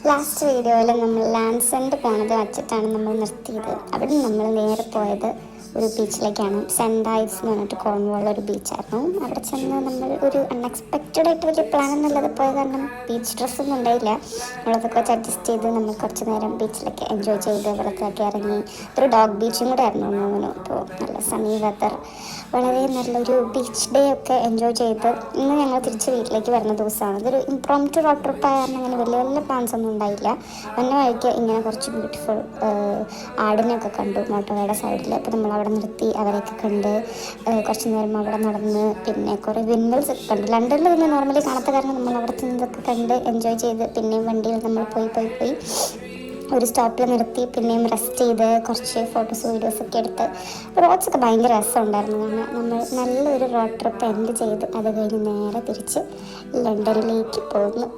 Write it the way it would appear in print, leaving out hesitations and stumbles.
Last വീഡിയോയിൽ നമ്മൾ ലാൻസെൻഡ് പോണത് വച്ചിട്ടാണ് നമ്മൾ നിർത്തിയത്. അവിടെ നമ്മൾ നേരെ പോയത് ഒരു ബീച്ചിലേക്കാണ്. സെൻറ് ഐവ്സ് എന്ന് പറഞ്ഞിട്ട് കോൺവാൾ ഒരു ബീച്ചായിരുന്നു. അവിടെ ചെന്ന് നമ്മൾ ഒരു അൺഎക്സ്പെക്റ്റഡ് ആയിട്ട് വലിയ പ്ലാൻ എന്നുള്ളത് പോയത് കാരണം ബീച്ച് ഡ്രസ്സൊന്നും ഉണ്ടായില്ല. നമ്മളതൊക്കെ വെച്ച് അഡ്ജസ്റ്റ് ചെയ്ത് നമ്മൾ കുറച്ച് നേരം ബീച്ചിലൊക്കെ എൻജോയ് ചെയ്ത് വെള്ളത്തിലൊക്കെ ഇറങ്ങി. ഒരു ഡോഗ് ബീച്ചും കൂടെ ആയിരുന്നു തോന്നുന്നു. അപ്പോൾ നല്ല സണ്ണി വെതർ, വളരെ നല്ലൊരു ബീച്ച് ഡേ ഒക്കെ എൻജോയ് ചെയ്ത് ഇന്ന് ഞങ്ങൾ തിരിച്ച് വീട്ടിലേക്ക് വരുന്ന ദിവസമാണ്. ഇതൊരു ഇംപ്രോംപ്റ്റു റോഡ് ട്രിപ്പ് ആയ കാരണം അങ്ങനെ വലിയ വലിയ പ്ലാൻസ് ഒന്നും ഉണ്ടായില്ല. വന്ന വഴിക്ക് ഇങ്ങനെ കുറച്ച് ബ്യൂട്ടിഫുൾ ആടിനെയൊക്കെ കണ്ടു മോട്ടോവയുടെ സൈഡിൽ. അപ്പോൾ നമ്മൾ അവിടെ നിർത്തി അവരെയൊക്കെ കണ്ട് കുറച്ച് നേരം അവിടെ നടന്ന് പിന്നെ കുറേ വിൻവെൽസ് ഒക്കെ കണ്ടു. ലണ്ടനിൽ നിന്ന് നോർമലി കാണാത്ത കാരണം നമ്മൾ അവിടെ ചെന്നതൊക്കെ കണ്ട് എൻജോയ് ചെയ്ത് പിന്നെയും വണ്ടിയിൽ നമ്മൾ പോയി ഒരു സ്റ്റോപ്പിൽ നിർത്തി പിന്നെയും റെസ്റ്റ് ചെയ്ത് കുറച്ച് ഫോട്ടോസ് വീഡിയോസൊക്കെ എടുത്ത് റോഡ്സൊക്കെ ഭയങ്കര രസമുണ്ടായിരുന്നു. കാരണം നമ്മൾ നല്ലൊരു റോഡ് ട്രിപ്പ് എൻഡ് ചെയ്ത് അത് കഴിഞ്ഞ് നേരെ തിരിച്ച് ലണ്ടനിലേക്ക് പോകുന്നു.